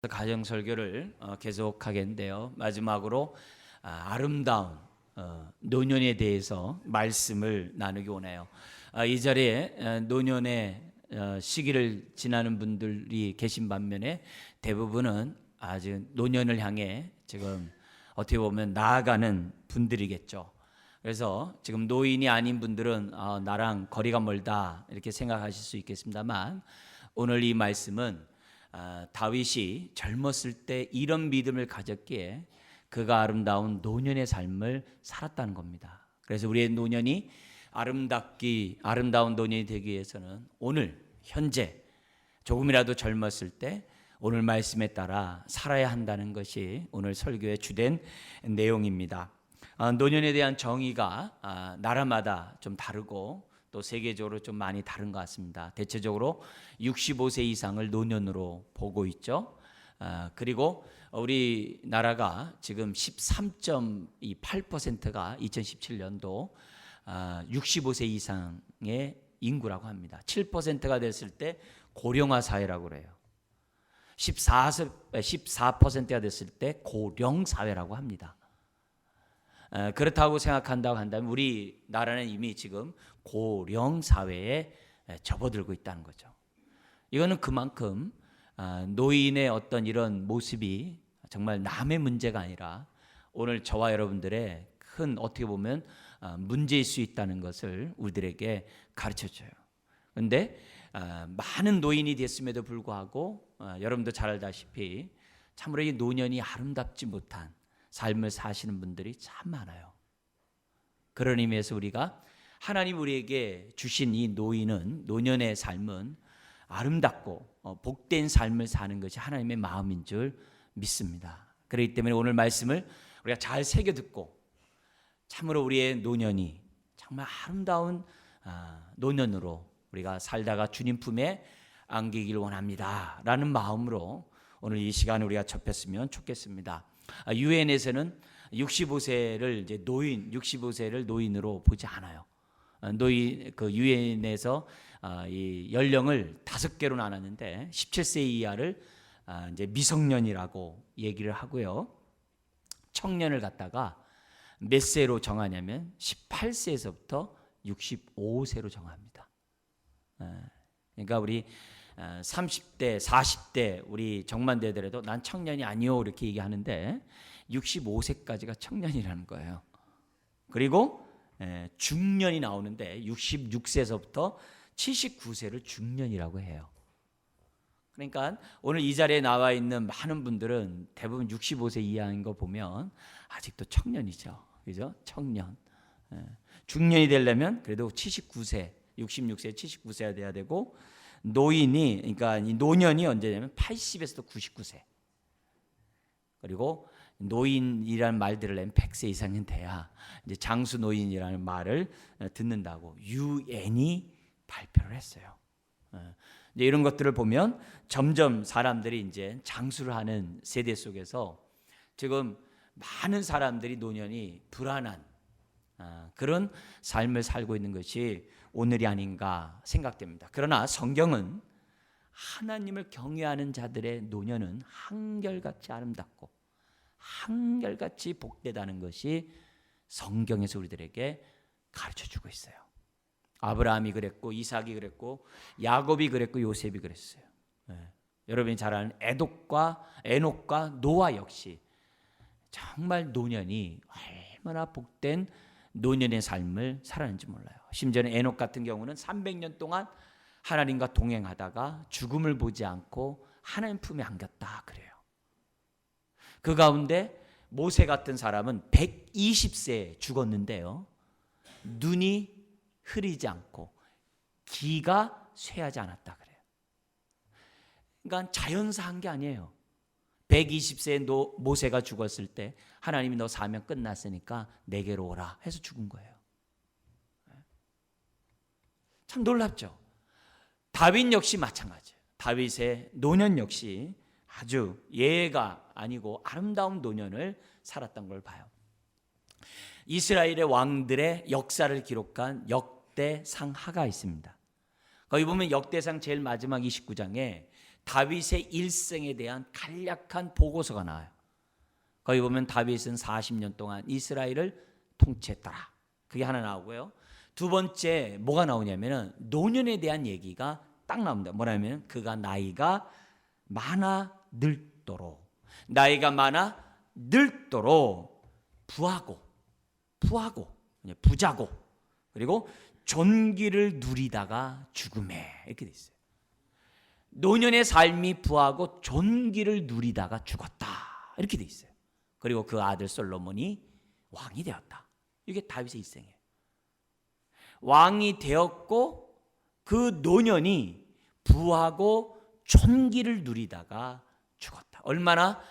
가정 설교를 계속하겠는데요. 마지막으로 아름다운 노년에 대해서 말씀을 나누기 원해요. 이 자리에 노년의 시기를 지나는 분들이 계신 반면에 대부분은 아직 노년을 향해 지금 어떻게 보면 나아가는 분들이겠죠. 그래서 지금 노인이 아닌 분들은 나랑 거리가 멀다 이렇게 생각하실 수 있겠습니다만, 오늘 이 말씀은 다윗이 젊었을 때 이런 믿음을 가졌기에 그가 아름다운 노년의 삶을 살았다는 겁니다. 그래서 우리의 노년이 아름다운 노년이 되기 위해서는 오늘 현재 조금이라도 젊었을 때 오늘 말씀에 따라 살아야 한다는 것이 오늘 설교의 주된 내용입니다. 노년에 대한 정의가 나라마다 좀 다르고 또 세계적으로 좀 많이 다른 것 같습니다. 대체적으로 65세 이상을 노년으로 보고 있죠. 그리고 우리나라가 지금 13.8%가 2017년도 65세 이상의 인구라고 합니다. 7%가 됐을 때 고령화 사회라고 그래요. 14%가 됐을 때 고령 사회라고 합니다. 그렇다고 생각한다고 한다면 우리나라는 이미 지금 고령 사회에 접어들고 있다는 거죠. 이거는 그만큼 노인의 어떤 이런 모습이 정말 남의 문제가 아니라 오늘 저와 여러분들의 큰 어떻게 보면 문제일 수 있다는 것을 우리들에게 가르쳐줘요. 그런데 많은 노인이 됐음에도 불구하고 여러분도 잘 알다시피 참으로 이 노년이 아름답지 못한 삶을 사시는 분들이 참 많아요. 그런 의미에서 우리가 하나님 우리에게 주신 이 노년의 삶은 아름답고 복된 삶을 사는 것이 하나님의 마음인 줄 믿습니다. 그렇기 때문에 오늘 말씀을 우리가 잘 새겨 듣고 참으로 우리의 노년이 정말 아름다운 노년으로 우리가 살다가 주님 품에 안기길 원합니다 라는 마음으로 오늘 이 시간에 우리가 접했으면 좋겠습니다. 유엔에서는 65세를 노인으로 보지 않아요. 유엔에서 이 연령을 5개로 나눴는데 17세 이하를 이제 미성년이라고 얘기를 하고요. 청년을 갖다가 몇 세로 정하냐면 18세에서부터 65세로 정합니다. 그러니까 우리 30대, 40대 우리 정만대더라도 난 청년이 아니요 이렇게 얘기하는데 65세까지가 청년이라는 거예요. 그리고 중년이 나오는데 66세에서부터 79세를 중년이라고 해요. 그러니까 오늘 이 자리에 나와 있는 많은 분들은 대부분 65세 이하인 거 보면 아직도 청년이죠. 그죠? 청년. 중년이 되려면 그래도 79세, 66세, 79세가 돼야 되고 그러니까 이 노년이 언제냐면 80에서 99세. 그리고 노인이라는 말 들으려면 100세 이상은 돼야 이제 장수 노인이라는 말을 듣는다고 유엔이 발표를 했어요. 이제 이런 것들을 보면 점점 사람들이 이제 장수를 하는 세대 속에서 지금 많은 사람들이 노년이 불안한 그런 삶을 살고 있는 것이 오늘이 아닌가 생각됩니다. 그러나 성경은 하나님을 경외하는 자들의 노년은 한결같이 아름답고 한결같이 복되다는 것이 성경에서 우리들에게 가르쳐주고 있어요. 아브라함이 그랬고 이삭이 그랬고 야곱이 그랬고 요셉이 그랬어요. 여러분이 잘 아는 에녹과 노아 역시 정말 노년이 얼마나 복된 노년의 삶을 살았는지 몰라요. 심지어는 에녹 같은 경우는 300년 동안 하나님과 동행하다가 죽음을 보지 않고 하나님 품에 안겼다 그래요. 그 가운데 모세 같은 사람은 120세에 죽었는데요. 눈이 흐리지 않고 기가 쇠하지 않았다 그래요. 그러니까 자연사한 게 아니에요. 120세에 모세가 죽었을 때 하나님이 너 사명 끝났으니까 내게로 오라 해서 죽은 거예요. 참 놀랍죠. 다윗 역시 마찬가지예요. 다윗의 노년 역시 아주 예가 아니고 아름다운 노년을 살았던 걸 봐요. 이스라엘의 왕들의 역사를 기록한 역대상하가 있습니다. 거기 보면 역대상 제일 마지막 29장에 다윗의 일생에 대한 간략한 보고서가 나와요. 거기 보면 다윗은 40년 동안 이스라엘을 통치했더라. 그게 하나 나오고요. 두 번째 뭐가 나오냐면은 노년에 대한 얘기가 딱 나옵니다. 뭐냐면 그가 나이가 많아 늙도록, 나이가 많아 늙도록 부자고 그리고 존귀를 누리다가 죽음에, 이렇게 돼 있어요. 노년의 삶이 부하고 존귀를 누리다가 죽었다, 이렇게 돼 있어요. 그리고 그 아들 솔로몬이 왕이 되었다. 이게 다윗의 일생이에요. 왕이 되었고 그 노년이 부하고 존귀를 누리다가 죽었다. 얼마나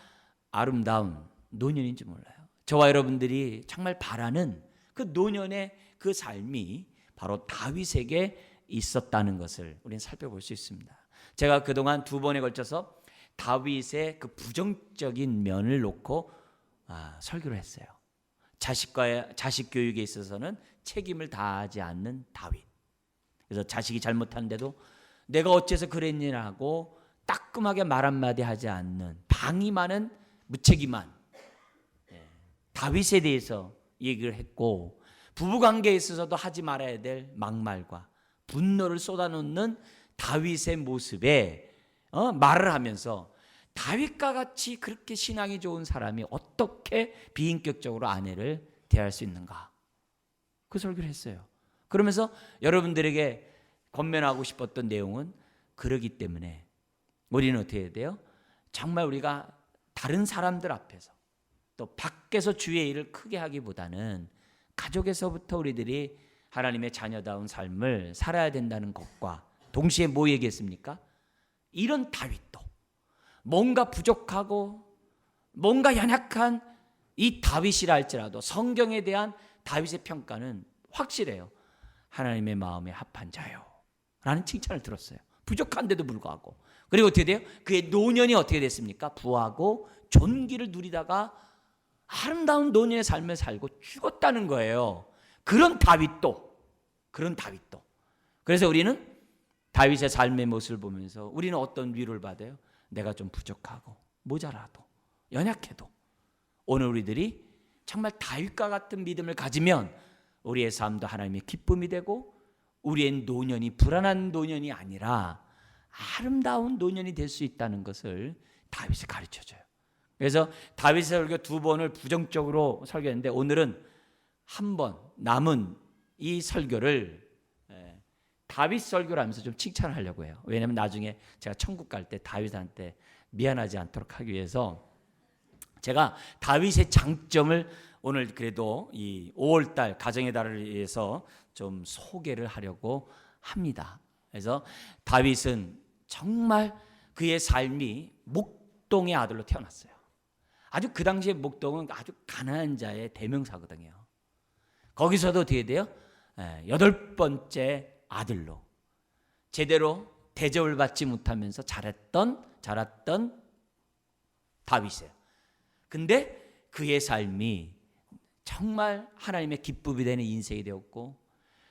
아름다운 노년인지 몰라요. 저와 여러분들이 정말 바라는 그 노년의 그 삶이 바로 다윗에게 있었다는 것을 우리는 살펴볼 수 있습니다. 제가 그동안 두 번에 걸쳐서 다윗의 그 부정적인 면을 놓고 설교를 했어요. 자식 교육에 있어서는 책임을 다하지 않는 다윗. 그래서 자식이 잘못하는데도 내가 어째서 그랬냐고 따끔하게 말 한마디 하지 않는 방이 많은 무책임한 다윗에 대해서 얘기를 했고, 부부관계에 있어서도 하지 말아야 될 막말과 분노를 쏟아놓는 다윗의 모습에 말을 하면서 다윗과 같이 그렇게 신앙이 좋은 사람이 어떻게 비인격적으로 아내를 대할 수 있는가, 그 설교를 했어요. 그러면서 여러분들에게 권면하고 싶었던 내용은, 그러기 때문에 우리는 어떻게 해야 돼요? 정말 우리가 다른 사람들 앞에서 또 밖에서 주의 일을 크게 하기보다는 가족에서부터 우리들이 하나님의 자녀다운 삶을 살아야 된다는 것과 동시에 뭐 얘기했습니까? 이런 다윗도 뭔가 부족하고 뭔가 연약한 이 다윗이라 할지라도 성경에 대한 다윗의 평가는 확실해요. 하나님의 마음에 합한 자요 라는 칭찬을 들었어요. 부족한데도 불구하고. 그리고 어떻게 돼요? 그의 노년이 어떻게 됐습니까? 부하고 존귀를 누리다가 아름다운 노년의 삶을 살고 죽었다는 거예요. 그런 다윗도. 그래서 우리는 다윗의 삶의 모습을 보면서 우리는 어떤 위로를 받아요? 내가 좀 부족하고 모자라도 연약해도 오늘 우리들이 정말 다윗과 같은 믿음을 가지면 우리의 삶도 하나님의 기쁨이 되고 우리의 노년이 불안한 노년이 아니라 아름다운 노년이 될 수 있다는 것을 다윗이 가르쳐줘요. 그래서 다윗의 설교 두 번을 부정적으로 설교했는데 오늘은 한 번 남은 이 설교를 다윗 설교를 하면서 좀 칭찬을 하려고 해요. 왜냐하면 나중에 제가 천국 갈 때 다윗한테 미안하지 않도록 하기 위해서 제가 다윗의 장점을 오늘 그래도 이 5월달 가정의 달을 위해서 좀 소개를 하려고 합니다. 그래서 다윗은 정말 그의 삶이 목동의 아들로 태어났어요. 아주 그 당시에 목동은 아주 가난한 자의 대명사거든요. 거기서도 어떻게 돼요? 8번째 아들로 제대로 대접을 받지 못하면서 자랐던 다윗이에요. 근데 그의 삶이 정말 하나님의 기쁨이 되는 인생이 되었고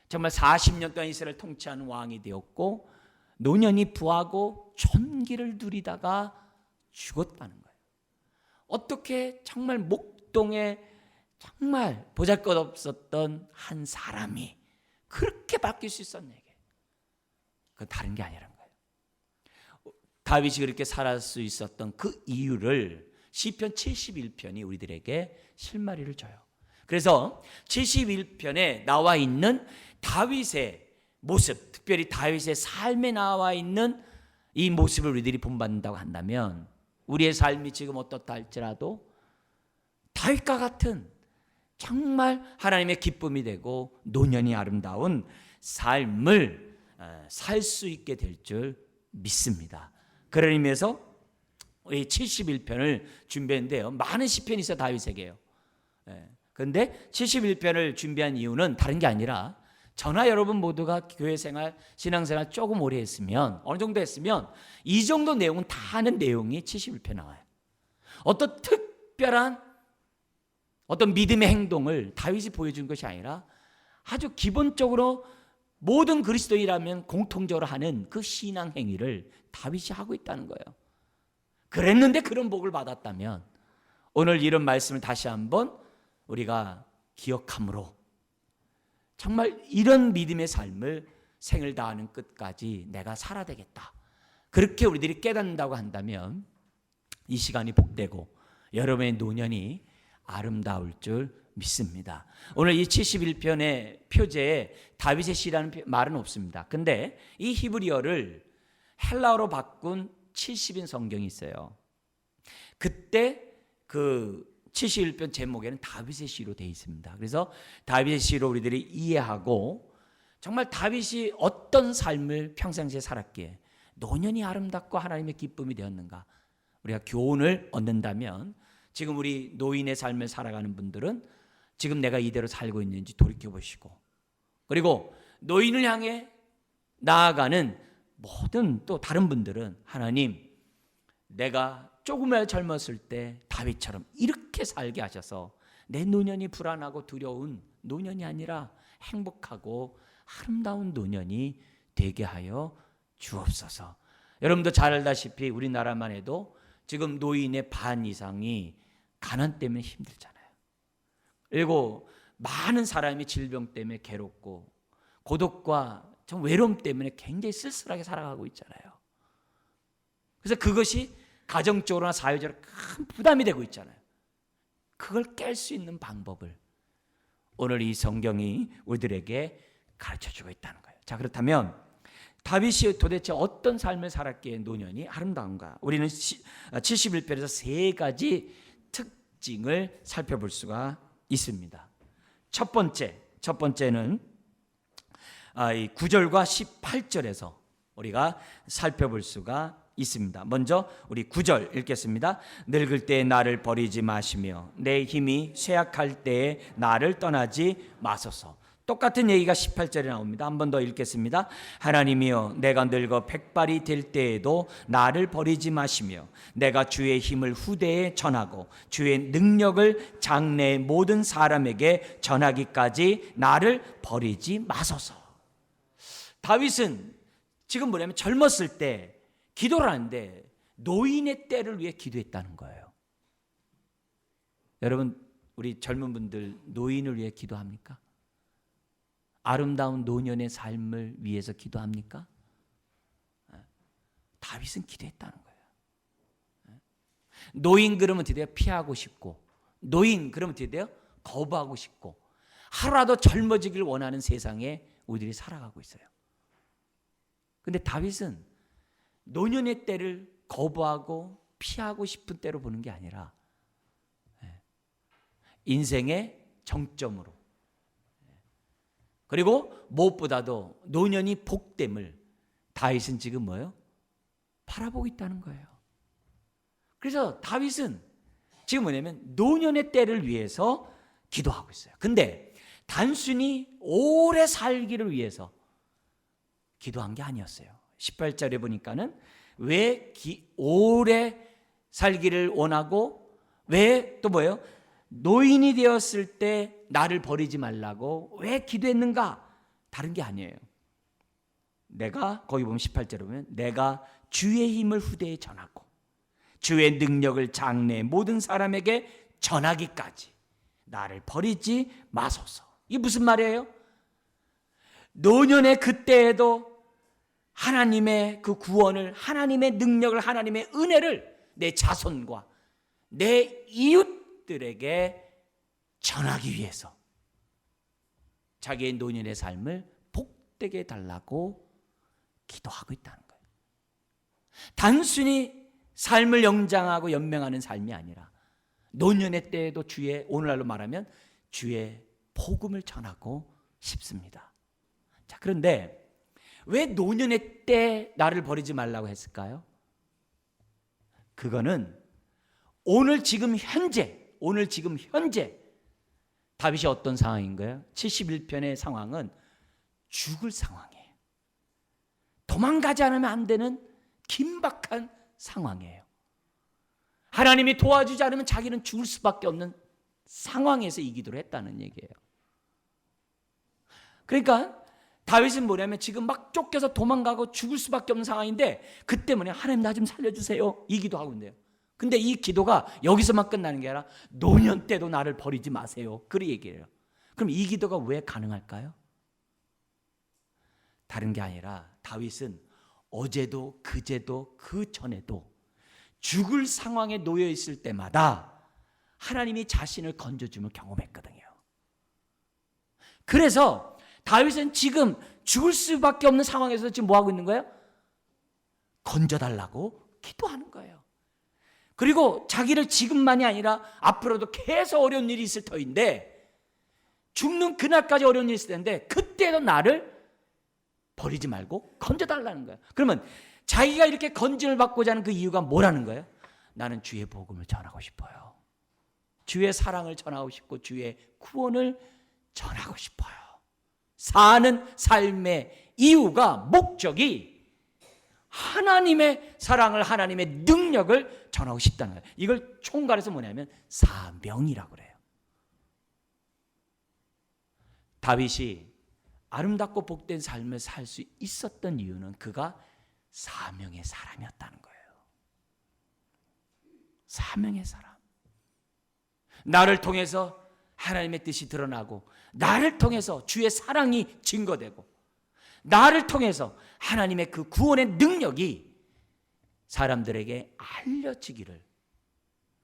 정말 40년 동안 이스라엘을 통치하는 왕이 되었고 노년이 부하고 존귀를 누리다가 죽었다는 거예요. 어떻게 정말 목동에 정말 보잘것없었던 한 사람이 그렇게 바뀔 수 있었냐 이게. 그건 다른 게 아니라는 거예요. 다윗이 그렇게 살 수 있었던 그 이유를 시편 71편이 우리들에게 실마리를 줘요. 그래서 71편에 나와 있는 다윗의 모습, 특별히 다윗의 삶에 나와 있는 이 모습을 우리들이 본받는다고 한다면 우리의 삶이 지금 어떻다 할지라도 다윗과 같은 정말 하나님의 기쁨이 되고 노년이 아름다운 삶을 살 수 있게 될 줄 믿습니다. 그런 의미에서 우리 71편을 준비했는데요. 많은 시편이 있어 다윗에게요. 그런데 71편을 준비한 이유는 다른 게 아니라 저나 여러분 모두가 교회 생활, 신앙생활 조금 오래 했으면 어느 정도 했으면 이 정도 내용은 다 아는 내용이 71편 나와요. 어떤 특별한 어떤 믿음의 행동을 다윗이 보여준 것이 아니라 아주 기본적으로 모든 그리스도인이라면 공통적으로 하는 그 신앙 행위를 다윗이 하고 있다는 거예요. 그랬는데 그런 복을 받았다면 오늘 이런 말씀을 다시 한번 우리가 기억함으로 정말 이런 믿음의 삶을 생을 다하는 끝까지 내가 살아야 되겠다. 그렇게 우리들이 깨닫는다고 한다면 이 시간이 복되고 여러분의 노년이 아름다울 줄 믿습니다. 오늘 이 71편의 표제에 다윗의 시라는 말은 없습니다. 근데 이 히브리어를 헬라어로 바꾼 70인 성경이 있어요. 그때 그 71편 제목에는 다윗의 시로 되어 있습니다. 그래서 다윗의 시로 우리들이 이해하고 정말 다윗이 어떤 삶을 평상시에 살았기에 노년이 아름답고 하나님의 기쁨이 되었는가 우리가 교훈을 얻는다면 지금 우리 노인의 삶을 살아가는 분들은 지금 내가 이대로 살고 있는지 돌이켜보시고 그리고 노인을 향해 나아가는 모든 또 다른 분들은 하나님 내가 조금이라도 젊었을 때 다윗처럼 이렇게 살게 하셔서 내 노년이 불안하고 두려운 노년이 아니라 행복하고 아름다운 노년이 되게 하여 주옵소서. 여러분도 잘 알다시피 우리나라만 해도 지금 노인의 반 이상이 가난 때문에 힘들잖아요. 그리고 많은 사람이 질병 때문에 괴롭고 고독과 좀 외로움 때문에 굉장히 쓸쓸하게 살아가고 있잖아요. 그래서 그것이 가정적으로나 사회적으로 큰 부담이 되고 있잖아요. 그걸 깰 수 있는 방법을 오늘 이 성경이 우리들에게 가르쳐주고 있다는 거예요. 자, 그렇다면 다윗이 도대체 어떤 삶을 살았기에 노년이 아름다운가? 우리는 71편에서 세 가지 특징을 살펴볼 수가 있습니다. 첫 번째는 9절과 18절에서 우리가 살펴볼 수가 있습니다. 먼저 우리 9절 읽겠습니다. 늙을 때에 나를 버리지 마시며 내 힘이 쇠약할 때에 나를 떠나지 마소서. 똑같은 얘기가 18절에 나옵니다. 한 번 더 읽겠습니다. 하나님이여 내가 늙어 백발이 될 때에도 나를 버리지 마시며 내가 주의 힘을 후대에 전하고 주의 능력을 장래 모든 사람에게 전하기까지 나를 버리지 마소서. 다윗은 지금 뭐냐면 젊었을 때 기도를 하는데 노인의 때를 위해 기도했다는 거예요. 여러분 우리 젊은 분들 노인을 위해 기도합니까? 아름다운 노년의 삶을 위해서 기도합니까? 다윗은 기도했다는 거예요. 노인 그러면 어떻게 돼요? 피하고 싶고 노인 그러면 어떻게 돼요? 거부하고 싶고 하루라도 젊어지길 원하는 세상에 우리들이 살아가고 있어요. 근데 다윗은 노년의 때를 거부하고 피하고 싶은 때로 보는 게 아니라 인생의 정점으로 그리고 무엇보다도 노년이 복됨을 다윗은 지금 뭐예요? 바라보고 있다는 거예요. 그래서 다윗은 지금 뭐냐면 노년의 때를 위해서 기도하고 있어요. 근데 단순히 오래 살기를 위해서 기도한 게 아니었어요. 18절에 보니까는 왜 오래 살기를 원하고 왜 또 뭐예요? 노인이 되었을 때 나를 버리지 말라고 왜 기도했는가? 다른 게 아니에요. 내가 거기 보면 18절에 보면 내가 주의 힘을 후대에 전하고 주의 능력을 장래 모든 사람에게 전하기까지 나를 버리지 마소서. 이게 무슨 말이에요? 노년의 그때에도 하나님의 그 구원을 하나님의 능력을 하나님의 은혜를 내 자손과 내 이웃들에게 전하기 위해서 자기의 노년의 삶을 복되게 해달라고 기도하고 있다는 거예요. 단순히 삶을 영장하고 연명하는 삶이 아니라 노년의 때에도 주의 오늘날로 말하면 주의 복음을 전하고 싶습니다. 자, 그런데 왜 노년의 때 나를 버리지 말라고 했을까요? 그거는 오늘 지금 현재 다윗이 어떤 상황인 거예요? 71편의 상황은 죽을 상황이에요. 도망가지 않으면 안 되는 긴박한 상황이에요. 하나님이 도와주지 않으면 자기는 죽을 수밖에 없는 상황에서 이 기도를 했다는 얘기예요. 그러니까 다윗은 뭐냐면 지금 막 쫓겨서 도망가고 죽을 수밖에 없는 상황인데 그때 뭐냐, 하나님 나 좀 살려주세요, 이 기도하고 있는데요. 근데 이 기도가 여기서만 끝나는 게 아니라 노년 때도 나를 버리지 마세요, 그런 얘기예요. 그럼 이 기도가 왜 가능할까요? 다른 게 아니라 다윗은 어제도 그제도 그 전에도 죽을 상황에 놓여 있을 때마다 하나님이 자신을 건져줌을 경험했거든요. 그래서 다윗은 지금 죽을 수밖에 없는 상황에서 지금 뭐 하고 있는 거예요? 건져달라고 기도하는 거예요. 그리고 자기를 지금만이 아니라 앞으로도 계속 어려운 일이 있을 터인데, 죽는 그날까지 어려운 일이 있을 텐데 그때도 나를 버리지 말고 건져달라는 거예요. 그러면 자기가 이렇게 건짐을 받고자 하는 그 이유가 뭐라는 거예요? 나는 주의 복음을 전하고 싶어요. 주의 사랑을 전하고 싶고 주의 구원을 전하고 싶어요. 사는 삶의 이유가, 목적이 하나님의 사랑을, 하나님의 능력을 전하고 싶다는 거예요. 이걸 총괄해서 뭐냐면 사명이라고 그래요. 다윗이 아름답고 복된 삶을 살 수 있었던 이유는 그가 사명의 사람이었다는 거예요. 사명의 사람. 나를 통해서 하나님의 뜻이 드러나고, 나를 통해서 주의 사랑이 증거되고, 나를 통해서 하나님의 그 구원의 능력이 사람들에게 알려지기를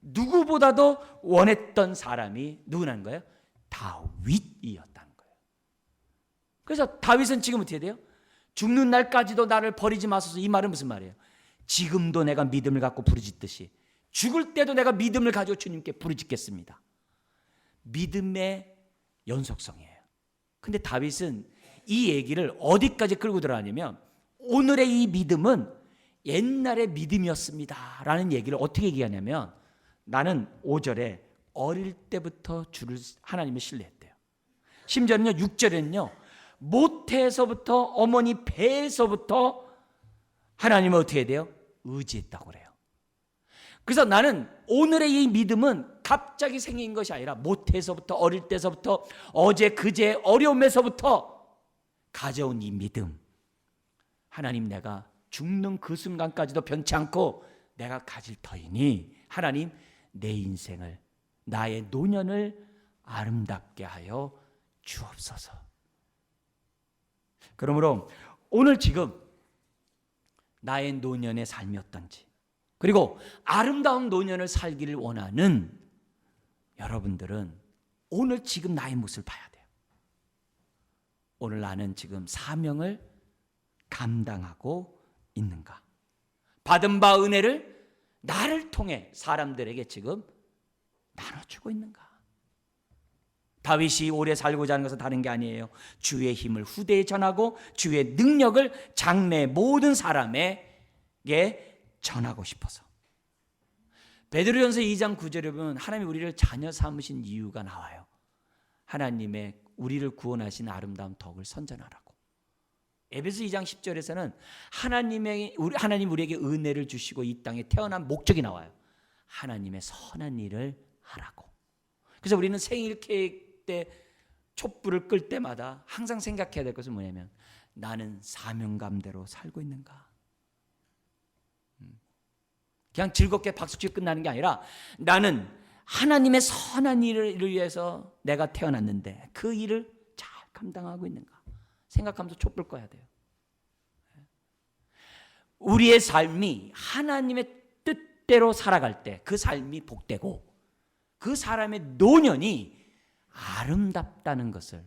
누구보다도 원했던 사람이 누구라는 거예요? 다윗이었다는 거예요. 그래서 다윗은 지금 어떻게 돼요? 죽는 날까지도 나를 버리지 마소서. 이 말은 무슨 말이에요? 지금도 내가 믿음을 갖고 부르짖듯이 죽을 때도 내가 믿음을 가지고 주님께 부르짖겠습니다. 믿음의 연속성이에요. 근데 다윗은 이 얘기를 어디까지 끌고 들어가냐면, 오늘의 이 믿음은 옛날의 믿음이었습니다 라는 얘기를 어떻게 얘기하냐면, 나는 5절에 어릴 때부터 주를, 하나님을 신뢰했대요. 심지어는요 6절에는요 모태에서부터, 어머니 배에서부터 하나님을 어떻게 해야 돼요? 의지했다고 그래요. 그래서 나는 오늘의 이 믿음은 갑자기 생긴 것이 아니라 모태에서부터, 어릴 때서부터, 어제 그제 어려움에서부터 가져온 이 믿음, 하나님 내가 죽는 그 순간까지도 변치 않고 내가 가질 터이니 하나님 내 인생을, 나의 노년을 아름답게 하여 주옵소서. 그러므로 오늘 지금 나의 노년의 삶이 어떤지, 그리고 아름다운 노년을 살기를 원하는 여러분들은 오늘 지금 나의 모습을 봐야 돼요. 오늘 나는 지금 사명을 감당하고 있는가? 받은 바 은혜를 나를 통해 사람들에게 지금 나눠주고 있는가? 다윗이 오래 살고자 하는 것은 다른 게 아니에요. 주의 힘을 후대에 전하고 주의 능력을 장래 모든 사람에게 전하고 싶어서. 베드로전서 2장 9절에 보면 하나님이 우리를 자녀 삼으신 이유가 나와요. 하나님의 우리를 구원하신 아름다운 덕을 선전하라고. 에베소 2장 10절에서는 하나님 우리에게 은혜를 주시고 이 땅에 태어난 목적이 나와요. 하나님의 선한 일을 하라고. 그래서 우리는 생일 케이크 때 촛불을 끌 때마다 항상 생각해야 될 것은 뭐냐면, 나는 사명감대로 살고 있는가? 그냥 즐겁게 박수치고 끝나는 게 아니라, 나는 하나님의 선한 일을 위해서 내가 태어났는데 그 일을 잘 감당하고 있는가 생각하면서 촛불 꺼야 돼요. 우리의 삶이 하나님의 뜻대로 살아갈 때 그 삶이 복되고 그 사람의 노년이 아름답다는 것을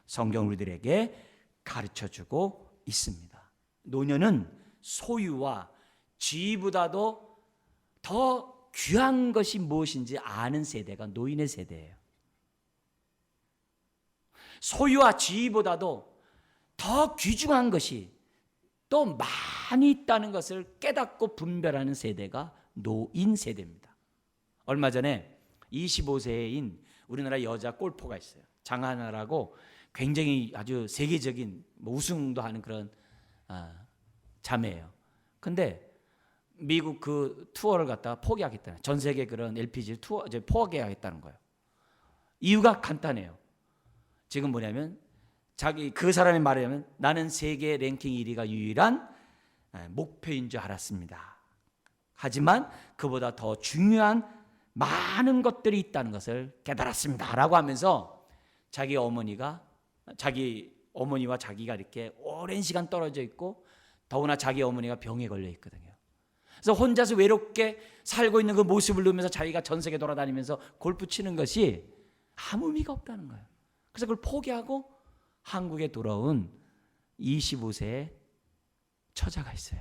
성경 우리들에게 가르쳐주고 있습니다. 노년은 소유와 지위보다도 더 귀한 것이 무엇인지 아는 세대가 노인의 세대예요. 소유와 지위보다도 더 귀중한 것이 또 많이 있다는 것을 깨닫고 분별하는 세대가 노인 세대입니다. 얼마 전에 25세인 우리나라 여자 골퍼가 있어요. 장하나라고 굉장히 아주 세계적인 우승도 하는 그런 자매예요. 근데 미국 그 투어를 갖다가 포기하겠다는, 전 세계 그런 LPG 투어 포기하겠다는 거예요. 이유가 간단해요. 지금 뭐냐면 그 사람의 말에 하면 나는 세계 랭킹 1위가 유일한 목표인 줄 알았습니다. 하지만 그보다 더 중요한 많은 것들이 있다는 것을 깨달았습니다. 라고 하면서 자기 어머니와 자기가 이렇게 오랜 시간 떨어져 있고 더구나 자기 어머니가 병에 걸려 있거든요. 그래서 혼자서 외롭게 살고 있는 그 모습을 보면서 자기가 전 세계 돌아다니면서 골프 치는 것이 아무 의미가 없다는 거예요. 그래서 그걸 포기하고 한국에 돌아온 25세의 처자가 있어요.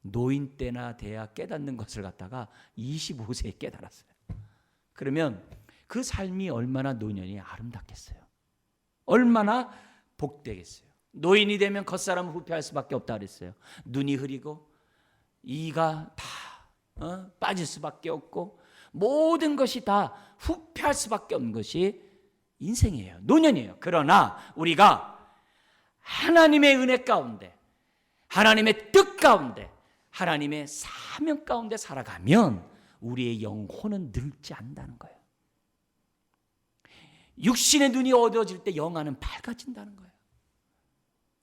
노인 때나 돼야 깨닫는 것을 갖다가 25세에 깨달았어요. 그러면 그 삶이 얼마나 노년이 아름답겠어요. 얼마나 복되겠어요. 노인이 되면 겉사람을 후회할 수밖에 없다 그랬어요. 눈이 흐리고 이가 다 빠질 수밖에 없고 모든 것이 다 후회할 수밖에 없는 것이 인생이에요. 노년이에요. 그러나 우리가 하나님의 은혜 가운데, 하나님의 뜻 가운데, 하나님의 사명 가운데 살아가면 우리의 영혼은 늙지 않는다는 거예요. 육신의 눈이 어두워질 때 영안은 밝아진다는 거예요.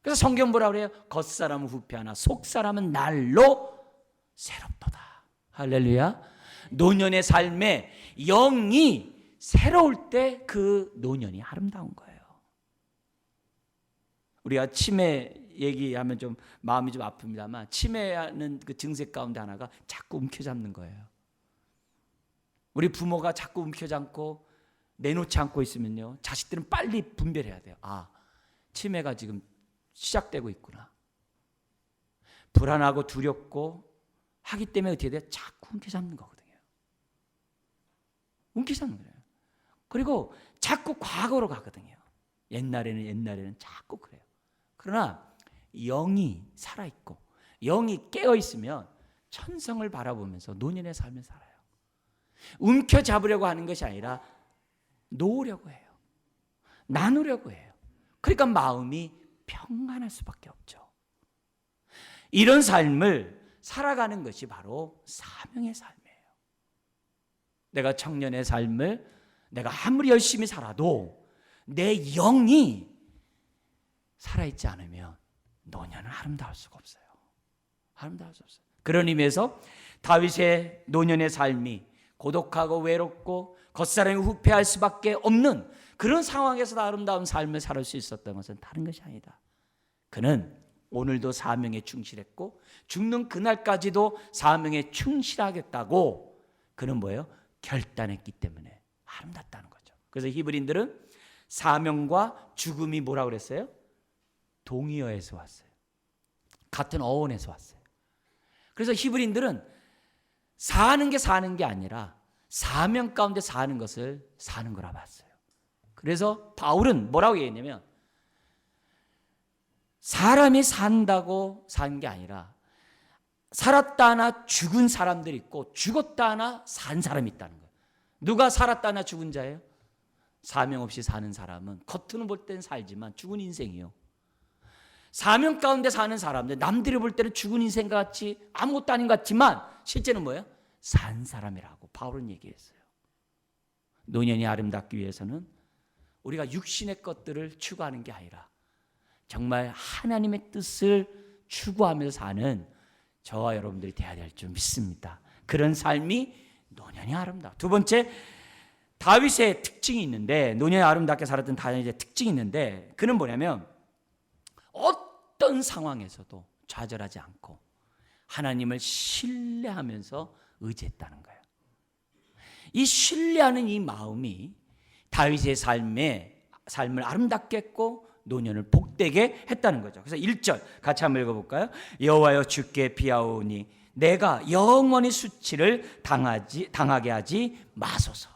그래서 성경 뭐라 그래요? 겉사람은 후패하나 속사람은 날로 새롭도다. 할렐루야. 노년의 삶에 영이 새로울 때 그 노년이 아름다운 거예요. 우리가 치매 얘기하면 좀 마음이 좀 아픕니다만 치매하는 그 증세 가운데 하나가 자꾸 움켜잡는 거예요. 우리 부모가 자꾸 움켜잡고 내놓지 않고 있으면요, 자식들은 빨리 분별해야 돼요. 아, 치매가 지금 시작되고 있구나. 불안하고 두렵고 하기 때문에 어떻게 돼요? 자꾸 움켜잡는 거거든요. 움켜잡는 거예요. 그리고 자꾸 과거로 가거든요. 옛날에는 자꾸 그래요. 그러나 영이 살아있고 영이 깨어있으면 천성을 바라보면서 노년의 삶을 살아요. 움켜잡으려고 하는 것이 아니라 놓으려고 해요. 나누려고 해요. 그러니까 마음이 평안할 수밖에 없죠. 이런 삶을 살아가는 것이 바로 사명의 삶이에요. 내가 청년의 삶을 내가 아무리 열심히 살아도 내 영이 살아있지 않으면 노년은 아름다울 수가 없어요. 아름다울 수 없어요. 그런 의미에서 다윗의 노년의 삶이 고독하고 외롭고 겉사람이 후패할 수밖에 없는 그런 상황에서 아름다운 삶을 살 수 있었던 것은 다른 것이 아니다. 그는 오늘도 사명에 충실했고 죽는 그날까지도 사명에 충실하겠다고 그는 뭐예요? 결단했기 때문에 아름답다는 거죠. 그래서 히브리인들은 사명과 죽음이 뭐라고 그랬어요? 동의어에서 왔어요. 같은 어원에서 왔어요. 그래서 히브리인들은 사는 게 아니라 사명 가운데 사는 것을 사는 거라 봤어요. 그래서 바울은 뭐라고 얘기했냐면 사람이 산다고 산 게 아니라 살았다 하나 죽은 사람들이 있고 죽었다 하나 산 사람이 있다는 거예요. 누가 살았다 하나 죽은 자예요? 사명 없이 사는 사람은 겉으로 볼 때는 살지만 죽은 인생이요. 사명 가운데 사는 사람들, 남들이 볼 때는 죽은 인생 같이 아무것도 아닌 것 같지만 실제는 뭐예요? 산 사람이라고 바울은 얘기했어요. 노년이 아름답기 위해서는 우리가 육신의 것들을 추구하는 게 아니라 정말 하나님의 뜻을 추구하면서 사는 저와 여러분들이 되어야 될 줄 믿습니다. 그런 삶이 노년이 아름다워. 두 번째, 다윗의 특징이 있는데, 노년이 아름답게 살았던 다윗의 특징이 있는데, 그는 뭐냐면 어떤 상황에서도 좌절하지 않고 하나님을 신뢰하면서 의지했다는 거예요. 이 신뢰하는 이 마음이 다윗의 삶을 아름답게 했고 노년을 복되게 했다는 거죠. 그래서 1절 같이 한번 읽어볼까요? 여호와여 주께 비하오니 내가 영원히 수치를 당하게 하지 마소서.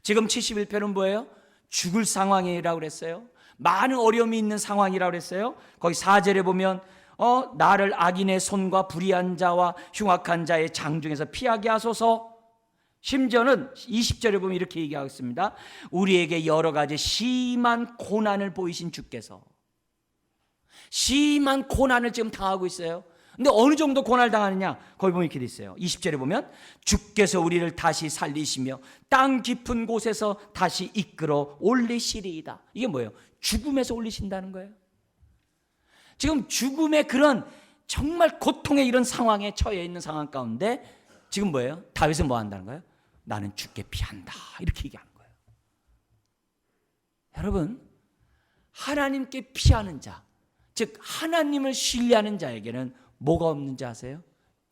지금 71편은 뭐예요? 죽을 상황이라고 그랬어요. 많은 어려움이 있는 상황이라고 그랬어요. 거기 4절에 보면 나를 악인의 손과 불의한 자와 흉악한 자의 장중에서 피하게 하소서. 심지어는 20절에 보면 이렇게 얘기하고 있습니다. 우리에게 여러 가지 심한 고난을 보이신 주께서 심한 고난을 지금 당하고 있어요. 근데 어느 정도 고난을 당하느냐? 거기 보면 이렇게 돼 있어요. 20절에 보면 주께서 우리를 다시 살리시며 땅 깊은 곳에서 다시 이끌어 올리시리이다. 이게 뭐예요? 죽음에서 올리신다는 거예요. 지금 죽음의 그런 정말 고통의 이런 상황에 처해 있는 상황 가운데 지금 뭐예요? 다윗은 뭐 한다는 거예요? 나는 주께 피한다, 이렇게 얘기하는 거예요. 여러분, 하나님께 피하는 자, 즉 하나님을 신뢰하는 자에게는 뭐가 없는지 아세요?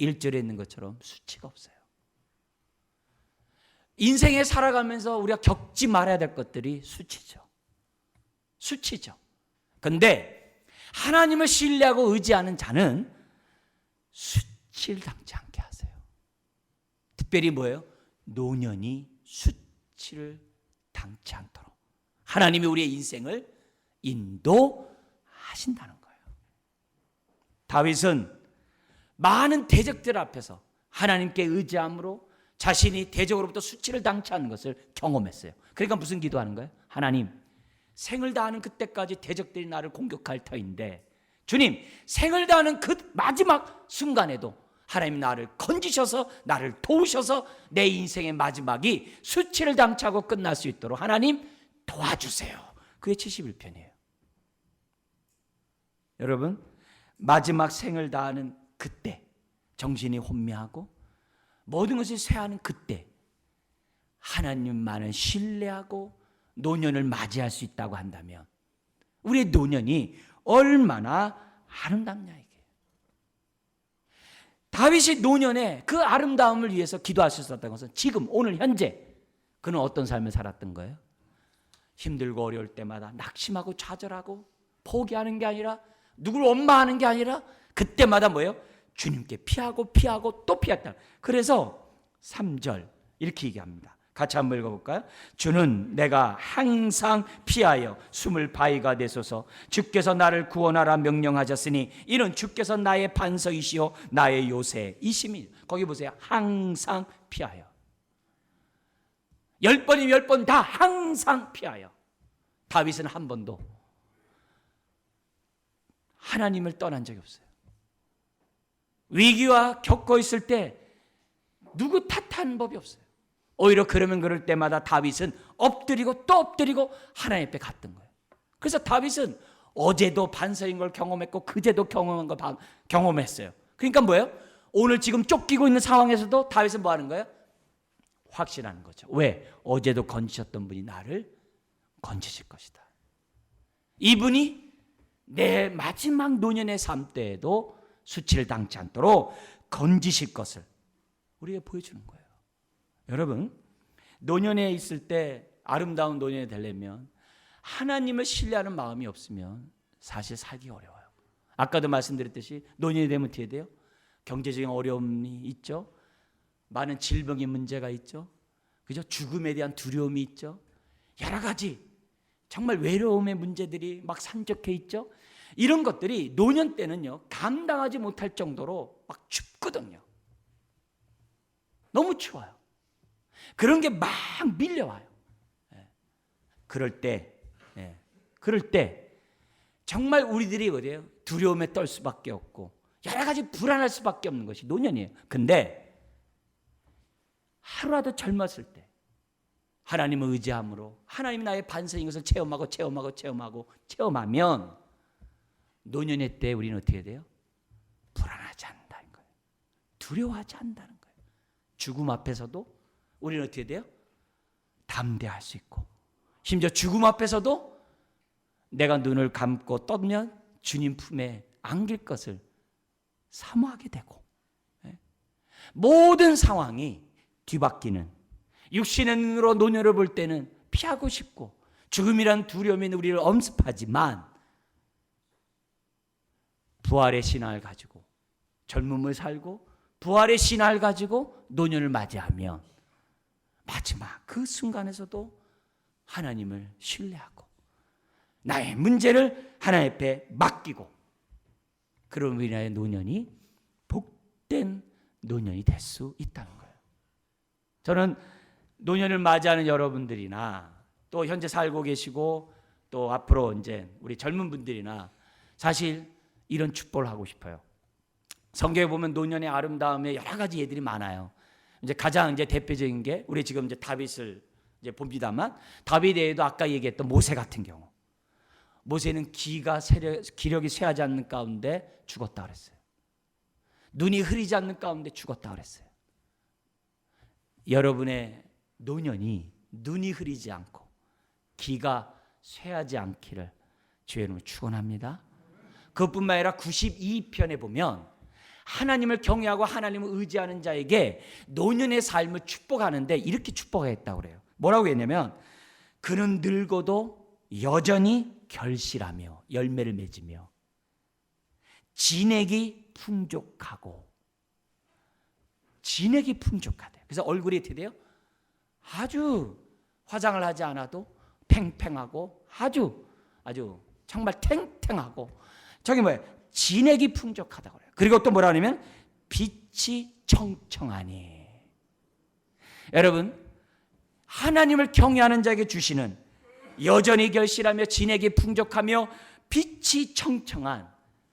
1절에 있는 것처럼 수치가 없어요. 인생에 살아가면서 우리가 겪지 말아야 될 것들이 수치죠. 수치죠. 근데 하나님을 신뢰하고 의지하는 자는 수치를 당치 않게 하세요. 특별히 뭐예요? 노년이 수치를 당치 않도록 하나님이 우리의 인생을 인도하신다는 거예요. 다윗은 많은 대적들 앞에서 하나님께 의지함으로 자신이 대적으로부터 수치를 당치 않는 것을 경험했어요. 그러니까 무슨 기도하는 거예요? 하나님, 생을 다하는 그때까지 대적들이 나를 공격할 터인데 주님, 생을 다하는 그 마지막 순간에도 하나님 나를 건지셔서 나를 도우셔서 내 인생의 마지막이 수치를 당치 않고 끝날 수 있도록 하나님 도와주세요. 그게 71편이에요. 여러분, 마지막 생을 다하는 그때, 정신이 혼미하고 모든 것이 쇠하는 그때 하나님만을 신뢰하고 노년을 맞이할 수 있다고 한다면 우리의 노년이 얼마나 아름답냐 이게. 다윗이 노년에 그 아름다움을 위해서 기도할 수 있었던 것은 지금 오늘 현재 그는 어떤 삶을 살았던 거예요? 힘들고 어려울 때마다 낙심하고 좌절하고 포기하는 게 아니라 누구를 원망하는 게 아니라 그때마다 뭐예요? 주님께 피하고 또 피했다. 그래서 3절 이렇게 얘기합니다. 같이 한번 읽어볼까요? 주는 내가 항상 피하여 숨을 바위가 되소서. 주께서 나를 구원하라 명령하셨으니 이는 주께서 나의 반석이시요 나의 요새이심이. 거기 보세요. 항상 피하여. 10번이면 10번 다 항상 피하여. 다윗은 한 번도 하나님을 떠난 적이 없어요. 위기와 겪고 있을 때 누구 탓하는 법이 없어요. 오히려 그럴 때마다 다윗은 엎드리고 또 엎드리고 하나님 앞에 갔던 거예요. 그래서 다윗은 어제도 반석인 걸 경험했고 그제도 경험한 걸 경험했어요. 그러니까 뭐예요? 오늘 지금 쫓기고 있는 상황에서도 다윗은 뭐 하는 거예요? 확신하는 거죠. 왜? 어제도 건지셨던 분이 나를 건지실 것이다. 이분이 내 마지막 노년의 삶 때에도 수치를 당치 않도록 건지실 것을 우리에게 보여주는 거예요. 여러분, 노년에 있을 때 아름다운 노년이 되려면 하나님을 신뢰하는 마음이 없으면 사실 살기 어려워요. 아까도 말씀드렸듯이 노년이 되면 어떻게 돼요? 경제적인 어려움이 있죠. 많은 질병의 문제가 있죠. 그죠? 죽음에 대한 두려움이 있죠. 여러 가지 정말 외로움의 문제들이 막 산적해 있죠. 이런 것들이 노년 때는요 감당하지 못할 정도로 막 춥거든요. 너무 추워요. 그런 게 막 밀려와요. 그럴 때 정말 우리들이 어디에요? 두려움에 떨 수밖에 없고 여러 가지 불안할 수밖에 없는 것이 노년이에요. 근데 하루라도 젊었을 때 하나님을 의지함으로 하나님이 나의 반석인 것을 체험하면 노년의 때 우리는 어떻게 돼요? 불안하지 않는다는 거예요. 두려워하지 않는다는 거예요. 죽음 앞에서도 우리는 어떻게 돼요? 담대할 수 있고 심지어 죽음 앞에서도 내가 눈을 감고 떠면 주님 품에 안길 것을 사모하게 되고 모든 상황이 뒤바뀌는 육신의 눈으로 노년을 볼 때는 피하고 싶고 죽음이란 두려움이 우리를 엄습하지만 부활의 신앙을 가지고 젊음을 살고 부활의 신앙을 가지고 노년을 맞이하면 마지막 그 순간에서도 하나님을 신뢰하고 나의 문제를 하나님 앞에 맡기고 그런 우리나라의 노년이 복된 노년이 될 수 있다는 거예요. 저는 노년을 맞이하는 여러분들이나 또 현재 살고 계시고 또 앞으로 이제 우리 젊은 분들이나 사실 이런 축복을 하고 싶어요. 성경에 보면 노년의 아름다움에 여러 가지 예들이 많아요. 이제 가장 이제 대표적인 게 우리 지금 이제 다윗을 이제 봅니다만 다윗에도 아까 얘기했던 모세 같은 경우. 모세는 기력이 쇠하지 않는 가운데 죽었다 그랬어요. 눈이 흐리지 않는 가운데 죽었다 그랬어요. 여러분의 노년이 눈이 흐리지 않고 기가 쇠하지 않기를 주의 이름으로 축원합니다. 그것뿐만 아니라 92편에 보면 하나님을 경외하고 하나님을 의지하는 자에게 노년의 삶을 축복하는데 이렇게 축복했다고 그래요. 뭐라고 했냐면 그는 늙어도 여전히 결실하며 열매를 맺으며 진액이 풍족하고 진액이 풍족하대요. 그래서 얼굴이 어떻게 돼요? 아주 화장을 하지 않아도 팽팽하고 아주 정말 탱탱하고 저기 뭐예요? 진액이 풍족하다고 그래요. 그리고 또 뭐라 하냐면 빛이 청청하니. 여러분 하나님을 경외하는 자에게 주시는 여전히 결실하며 진액이 풍족하며 빛이 청청한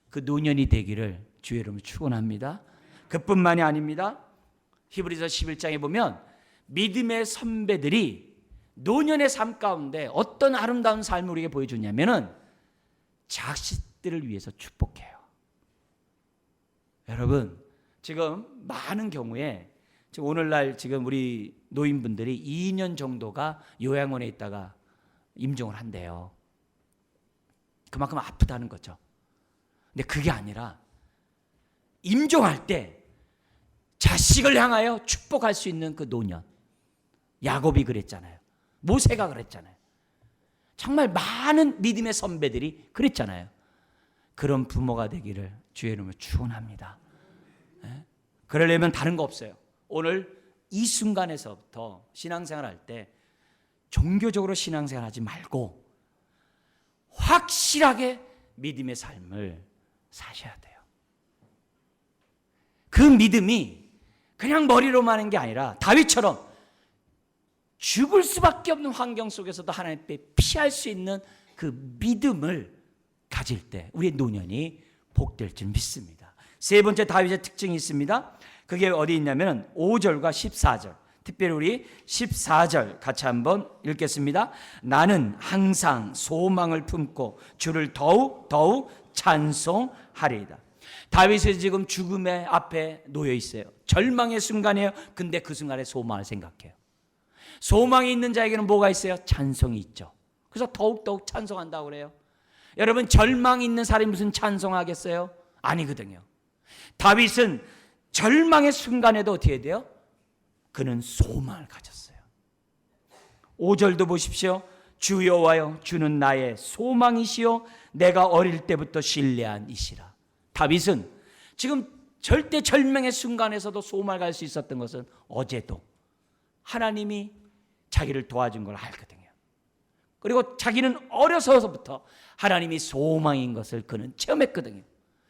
그 노년이 되기를 주의 이름으로 축원합니다. 그뿐만이 아닙니다. 히브리서 11장에 보면 믿음의 선배들이 노년의 삶 가운데 어떤 아름다운 삶을 우리에게 보여주냐면은 자식들을 위해서 축복해요. 여러분 지금 많은 경우에 지금 오늘날 지금 우리 노인분들이 2년 정도가 요양원에 있다가 임종을 한대요. 그만큼 아프다는 거죠. 근데 그게 아니라 임종할 때 자식을 향하여 축복할 수 있는 그 노년. 야곱이 그랬잖아요. 모세가 그랬잖아요. 정말 많은 믿음의 선배들이 그랬잖아요. 그런 부모가 되기를 주의 이름으로 축원합니다. 그러려면 다른 거 없어요. 오늘 이 순간에서부터 신앙생활 할 때 종교적으로 신앙생활 하지 말고 확실하게 믿음의 삶을 사셔야 돼요. 그 믿음이 그냥 머리로만 하는 게 아니라 다윗처럼 죽을 수밖에 없는 환경 속에서도 하나님께 피할 수 있는 그 믿음을 가질 때 우리의 노년이 복될 줄 믿습니다. 세 번째 다윗의 특징이 있습니다. 그게 어디 있냐면 5절과 14절. 특별히 우리 14절 같이 한번 읽겠습니다. 나는 항상 소망을 품고 주를 더욱 찬송하리이다. 다윗이 지금 죽음의 앞에 놓여 있어요. 절망의 순간이에요. 근데 그 순간에 소망을 생각해요. 소망이 있는 자에게는 뭐가 있어요? 찬송이 있죠. 그래서 더욱 찬송한다고 그래요. 여러분 절망이 있는 사람이 무슨 찬송하겠어요? 아니거든요. 다윗은 절망의 순간에도 어떻게 돼요? 그는 소망을 가졌어요. 5절도 보십시오. 주 여호와여 주는 나의 소망이시요 내가 어릴 때부터 신뢰한 이시라. 다윗은 지금 절대 절망의 순간에서도 소망을 갈 수 있었던 것은 어제도 하나님이 자기를 도와준 걸 알거든요. 그리고 자기는 어려서부터 하나님이 소망인 것을 그는 체험했거든요.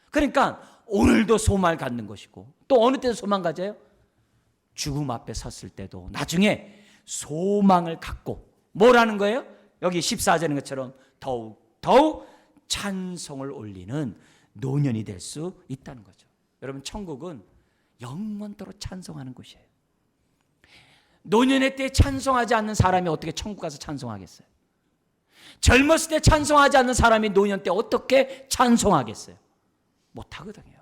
그러니까 오늘도 소망을 갖는 것이고 또 어느 때도 소망 가져요? 죽음 앞에 섰을 때도 나중에 소망을 갖고 뭐라는 거예요? 여기 14절인 것처럼 더욱 찬송을 올리는 노년이 될 수 있다는 거죠. 여러분 천국은 영원토록 찬송하는 곳이에요. 노년의 때 찬송하지 않는 사람이 어떻게 천국 가서 찬송하겠어요? 젊었을 때 찬송하지 않는 사람이 노년 때 어떻게 찬송하겠어요? 못하거든요.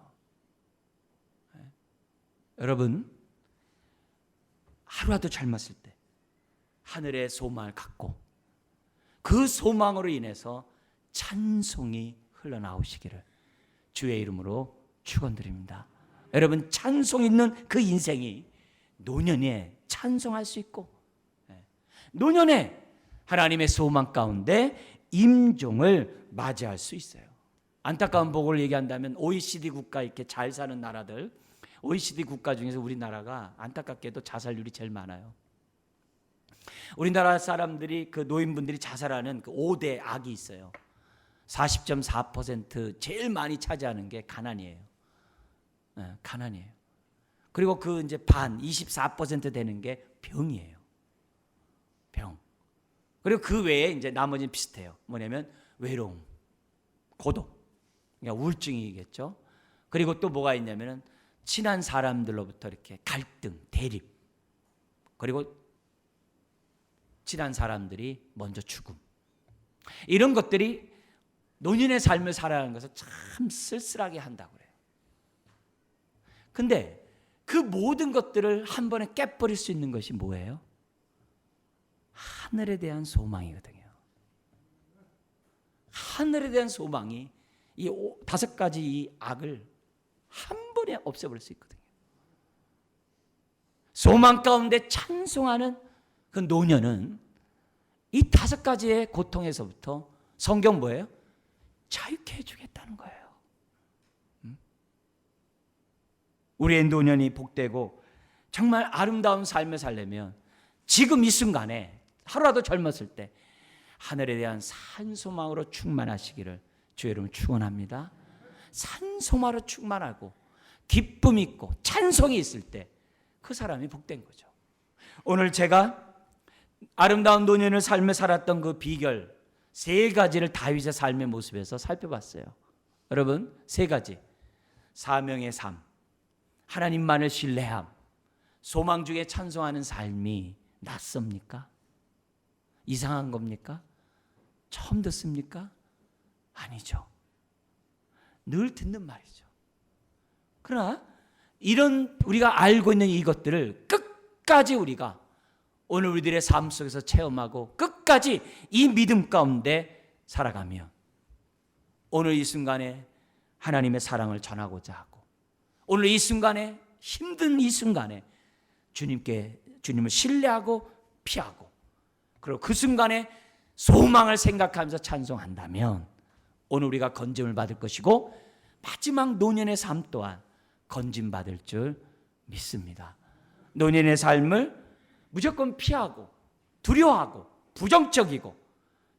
여러분 하루라도 젊었을 때 하늘의 소망을 갖고 그 소망으로 인해서 찬송이 흘러나오시기를 주의 이름으로 축원드립니다. 여러분 찬송 있는 그 인생이 노년에 찬송할 수 있고 노년에 하나님의 소망 가운데 임종을 맞이할 수 있어요. 안타까운 복을 얘기한다면 OECD 국가 이렇게 잘 사는 나라들 OECD 국가 중에서 우리나라가 안타깝게도 자살률이 제일 많아요. 우리나라 사람들이 그 노인분들이 자살하는 그 5대 악이 있어요. 40.4% 제일 많이 차지하는 게 가난이에요. 가난이에요. 그리고 그 이제 반 24% 되는 게 병이에요. 병. 그리고 그 외에 이제 나머지는 비슷해요. 뭐냐면 외로움, 고독, 그러니까 우울증이겠죠. 그리고 또 뭐가 있냐면은 친한 사람들로부터 이렇게 갈등, 대립. 그리고 친한 사람들이 먼저 죽음. 이런 것들이 노년의 삶을 살아가는 것을 참 쓸쓸하게 한다고 그래요. 근데 그 모든 것들을 한 번에 깨버릴 수 있는 것이 뭐예요? 하늘에 대한 소망이거든요. 하늘에 대한 소망이 이 5가지 이 악을 한 번에 없애버릴 수 있거든요. 소망 가운데 찬송하는 그 노년은 이 5가지의 고통에서부터 성경 뭐예요? 자유케 해주겠다는 거예요. 우리의 노년이 복되고 정말 아름다운 삶을 살려면 지금 이 순간에 하루라도 젊었을 때 하늘에 대한 산소망으로 충만하시기를 주의 이름으로 축원합니다. 산소망으로 충만하고 기쁨이 있고 찬송이 있을 때 그 사람이 복된 거죠. 오늘 제가 아름다운 노년을 삶을 살았던 그 비결 3가지를 다윗의 삶의 모습에서 살펴봤어요. 여러분 3가지. 사명의 삶, 하나님만을 신뢰함, 소망 중에 찬송하는 삶이 낯섭니까? 이상한 겁니까? 처음 듣습니까? 아니죠. 늘 듣는 말이죠. 그러나 이런 우리가 알고 있는 이것들을 끝까지 우리가 오늘 우리들의 삶 속에서 체험하고 끝까지 이 믿음 가운데 살아가면 오늘 이 순간에 하나님의 사랑을 전하고자 하고 오늘 이 순간에 힘든 이 순간에 주님을 신뢰하고 피하고 그리고 그 순간에 소망을 생각하면서 찬송한다면 오늘 우리가 건짐을 받을 것이고 마지막 노년의 삶 또한 건짐받을 줄 믿습니다. 노년의 삶을 무조건 피하고 두려워하고 부정적이고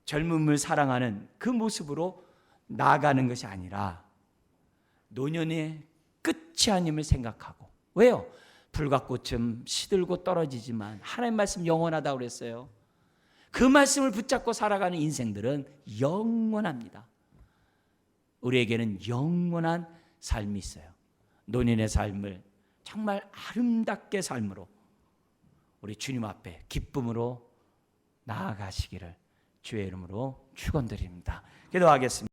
젊음을 사랑하는 그 모습으로 나아가는 것이 아니라 노년의 끝이 아님을 생각하고 왜요? 불갓꽃은 시들고 떨어지지만 하나님 말씀 영원하다고 그랬어요. 그 말씀을 붙잡고 살아가는 인생들은 영원합니다. 우리에게는 영원한 삶이 있어요. 노년의 삶을 정말 아름답게 삶으로 우리 주님 앞에 기쁨으로 나아가시기를 주의 이름으로 축원드립니다. 기도하겠습니다.